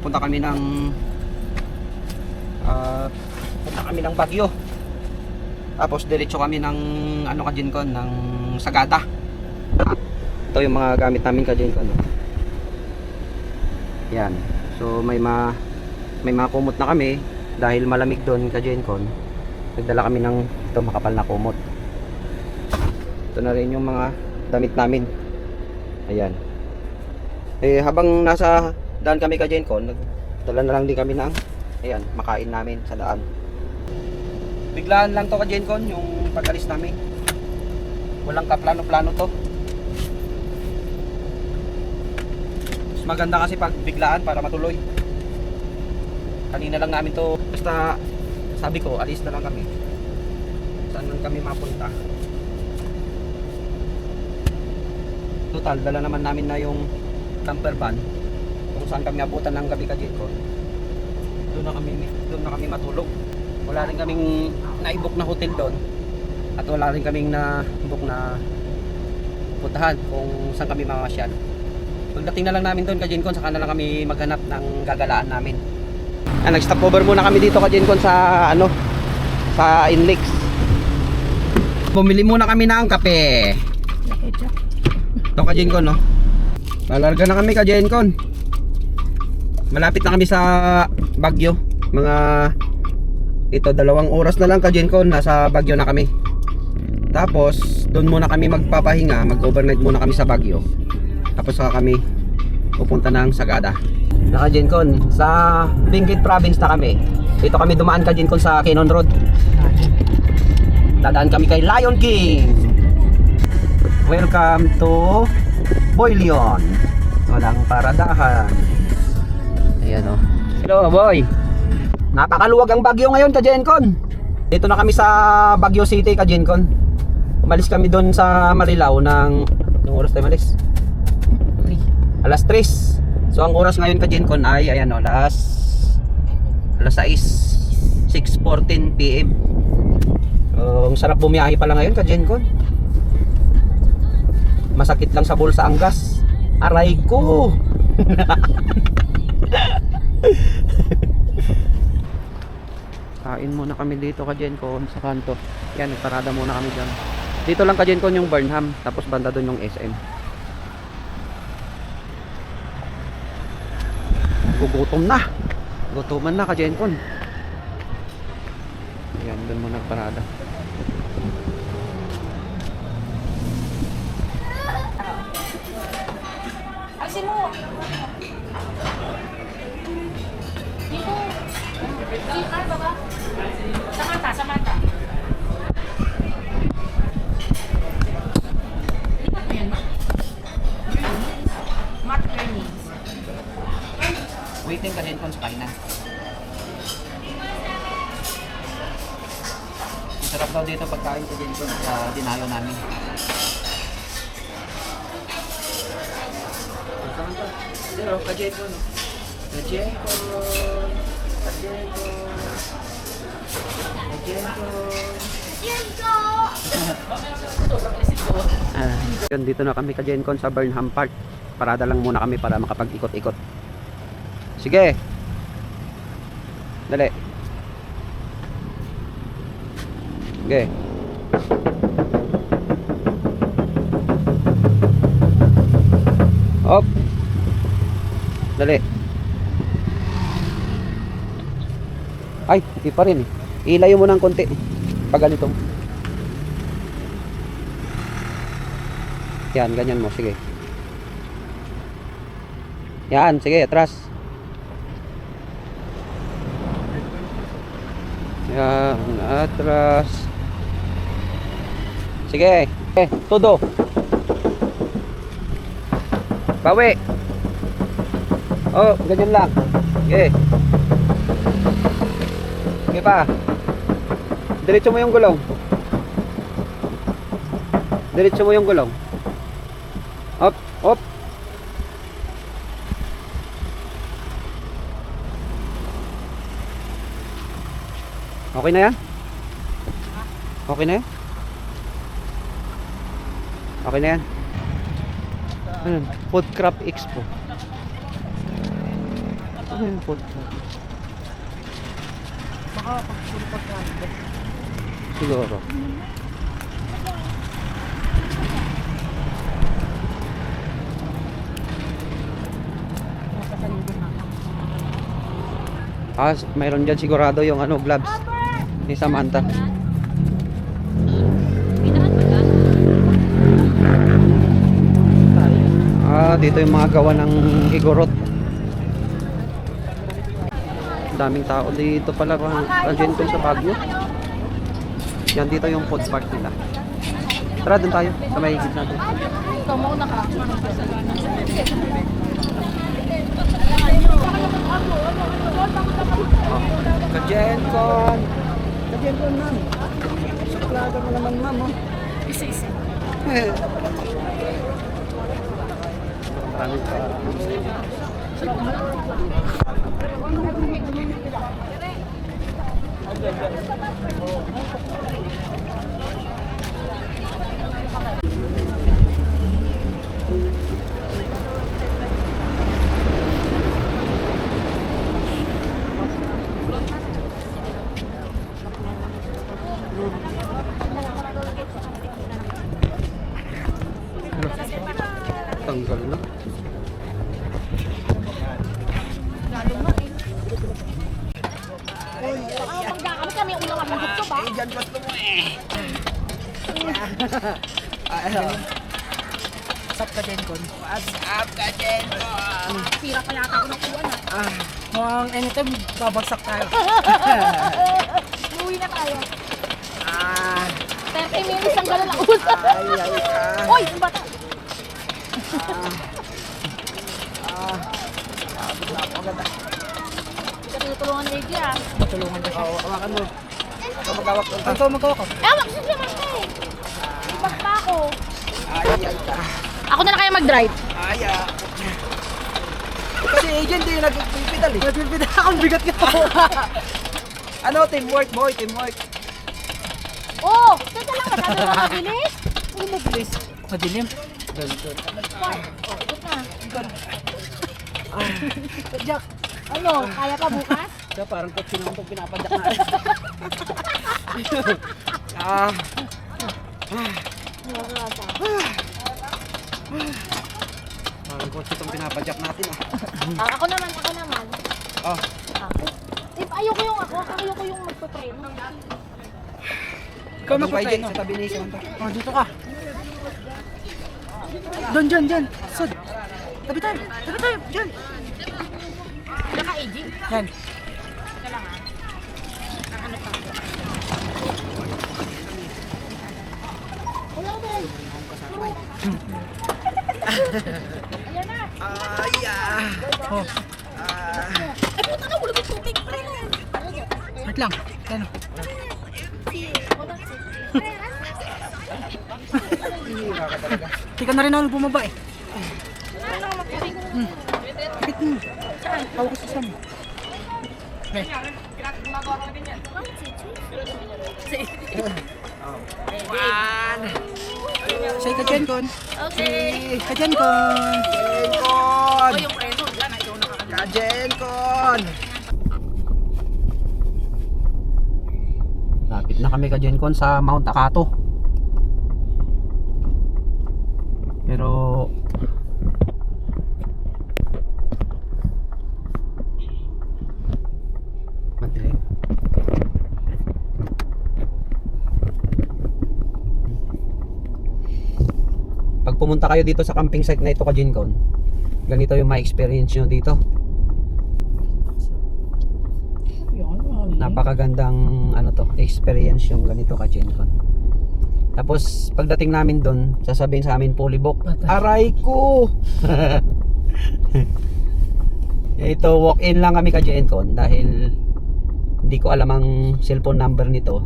Punta kami ng Baguio. Tapos diretso kami ng Kajinkon, ng Sagada. Ito yung mga gamit namin Kajinkon. Yan. So may mga kumot na kami dahil malamig doon Kajinkon. Nagdala kami ng ito makapal na kumot. Ito na rin yung mga damit namin. Ayan. Habang nasa daan kami Kajinkon, nagdala na lang din kami ng makain namin sa daan. Biglaan lang to Kajinkon yung pag-alis namin. Walang kaplano-plano to. Mas maganda kasi pag biglaan para matuloy. Kanina lang namin to, basta sabi ko alis na lang kami. Saan man kami mapunta. Total, dala naman namin na yung camper van kung saan kami abutan ng gabi Kajinkon. Doon na kami matulog. Wala rin kaming na-book na hotel doon. At wala rin kaming na-book na puntahan kung saan kami mamasyal. Pagdating na lang namin doon Kajinkon, saka na lang kami maghanap ng gagalaan namin. Nag-stop over muna kami dito Kajinkon sa sa Inlex. Bumili muna kami ng kape. Ito Kajinkon, no? Palarga na kami Kajinkon. Malapit na kami sa Baguio. Mga 2 oras na lang Kajinkon, nasa Baguio na kami. Tapos doon muna kami magpapahinga, mag-overnight muna kami sa Baguio. Tapos saka kami pupunta ng Sagada. Na Kajinkon, sa Benguet province na kami. Dito kami dumaan Kajinkon sa Quezon Road. Dadaan kami kay Lion King. Welcome to Boylion. Walang paradahan. Ayan o. Hello boy. Napakaluwag ang Baguio ngayon Kajinkon. Dito na kami sa Baguio City Kajinkon. Umalis kami doon sa Marilao ng yung oras tayo malis? Alas 3. So ang oras ngayon Kajinkon ay ayan o, alas 6. 6:14 PM. Ang sarap bumiyahe pala ngayon Kajinkon. Masakit lang sa bulsa ang gas. Aray ko. Kain muna kami dito Kajinkon sa kanto. Yan, nagparada muna kami dyan. Dito lang Kajinkon yung Burnham. Tapos banda doon yung SM. Gugutom na. Gutuman na Kajinkon. Yan, doon muna nagparada. Alisin mo. Dito. Dito, baba. Sa mata. Lipat mo yan, ma. Mat earnings. Waiting Kajinkon sa kainan. Sarap daw dito pagkain Kajinkon sa dinayo namin. Pero Kajinkon. Yun, dito na kami Kajinkon sa Burnham Park. Parada lang muna kami para makapag-ikot-ikot. Sige. Dali. Sige. Hop. Dali. Ay, hindi pa rin eh. Ilayo mo ng konti. Pag ganito. Yan, ganyan mo. Sige. Yan, sige, atras. Yan, atras. Sige. Todo. Bawi. Oh, ganyan lang. Sige. Sige pa. Diretso mo yung gulong. Diretso mo yung gulong. Hop, hop. Okay na yan? Okay na yan? Okay na yan? Food Craft Expo. yung food park. Baka pagpulipot na ito. Siguro. Nasa paligid na. Mayroon dyan sigurado yung ano, gloves ni Samantha. Dito yung mga gawa ng igorot. Daming tao dito pala Kajin ko sa Baguio. Yan dito yung food park nila. Tara dun tayo sa may gitna natin. Ikaw muna ka. Kajenkon! Kajenkon, ma'am. Suplada mo naman, ma'am. Oh. Isa-isa. Maraming pa. Tanggal na. Kami ulang ang gusto ba? Dyan gusto mo eh. Ano? What's up ka, Jenkon? What's up, Kajenkon? Sira pa yata ako ng kuwan ah. Mukhang anytime babagsak tayo. Uwi na tayo. 30 30 minutes ang gano'n ang usap. Uy, yung bata. Hindi ka tinutulungan ni Iggy ah. Matulungan ka siya. Hawakan mo. Ikaw magawak ng Ikaw magawa ko. Magsusunod siya man eh. Ibang pa ako. Ay, ka. Ako na kaya mag-drive. Ay, Kasi agent din nagpipidal eh. Nagpipida akong bigat ka. Ano, teamwork boy, teamwork. Oh, teka lang. Masabi mo mabilis? Ano mabilis? Madilim. Ganito. Oh, ikot na. Jack. Ano, kaya pa bukas? Siya parang kotse naman itong pinapadyak na. Parang kotse itong pinapadyak natin ah. Ako naman. Oh. Ayoko yung magpapreno. Ikaw Doon kayo, magpapreno. sa tabi ni Samantha. Oh, dito ka. Doon, dyan. Sud. Tabi tayo. Dyan. Naka-AG. Yan. Teka lang ah. Ano pa? Hello, Ben. Ayan na. Ay, Oh, Ay, puta na, wala may tubig. wait lang. Ano? hihira ka talaga. Hindi ka na rin ako bumaba eh. Kapit mo. Saan? Hawak ko sa sama. Okay. Say ka dyan, Kon. Okay. Ka dyan, Kon. Kajenkon! Yung preno, yan. Ikaw nakakaganda. Kajenkon! Lapit na kami Kajenkon sa Mount Akato. Pero madilim. Pag pumunta kayo dito sa camping site na ito Kajenkon, ganito yung ma-experience nyo dito. Napakagandang ano to, experience yung ganito Kajenkon. Tapos pagdating namin doon, sasabihin sa amin fully booked. Aray ko. Ito walk-in lang kami Kajenkon dahil hindi ko alam ang cellphone number nito.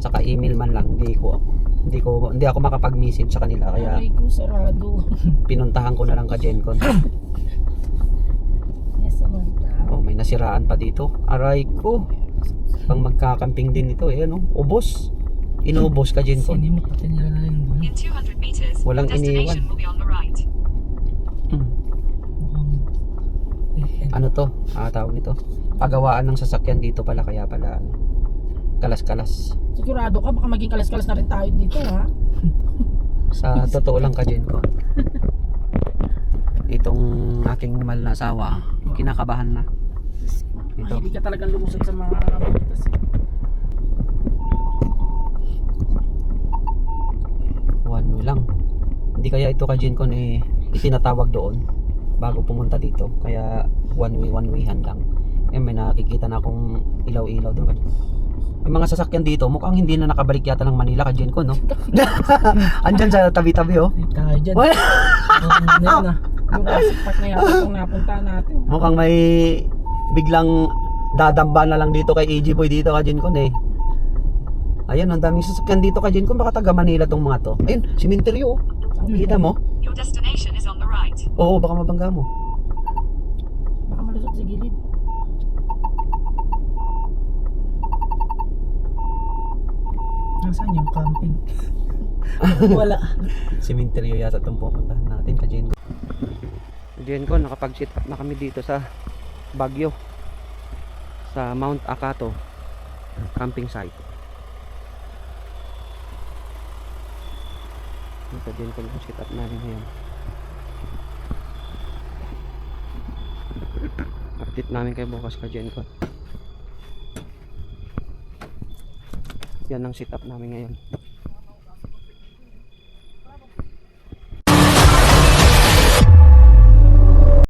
Saka email man lang, hindi ako makapag-message sa kanila kaya Ay, ko sarado. pinuntahan ko na lang Kajenkon. Yes, Samantha. Oh, may nasiraan pa dito. Aray ko. Pang magkakamping din ito eh, ano? Ubos. Inubos Kajenkon. Sino mo patinira na rin doon? In 200 meters, Walang destination iniwan. will be on the right. Hmm. Mukhang... ano to, tawag nito, pagawaan ng sasakyan dito pala, kaya pala ano, kalas-kalas. Sigurado ka, baka maging kalas-kalas na rin tayo dito, ha? Sa totoo lang ka ko, itong aking mahal na asawa, kinakabahan na. Ito. Hindi ka talagang lumusot sa mga butas. One way lang. Hindi kaya ito ka ko eh, itinatawag doon bago pumunta dito. Kaya one wayhan lang. Eh, may nakikita na akong ilaw-ilaw doon. Yung mga sasakyan dito, mukhang hindi na nakabalik yata ng Manila ka ko, no? Andyan sa tabi-tabi, oh. Ay, tayo dyan. Wala. Ano yan, ah. Yung kasipak na yata itong napunta natin. Mukhang may biglang dadamba na lang dito kay AG Boy dito ka ko, eh. Ayan, ang daming sasakyan dito ka ko. Baka taga Manila tong mga to. Ayun, simenteryo, oh. Kita mo? Your destination is on the right. Oo, baka mabangga mo. Baka malusot sa gilid. Nasaan yung camping? Wala. Simenteryo yata itong pupuntahan natin ka Jenko. Jenko, nakapag-sit up na kami dito sa Baguio, sa Mount Acato camping site. Ito Jenko, nakapag-sit up namin ngayon. Update namin kayo bukas ka Jenko. Yan ang sit up namin ngayon.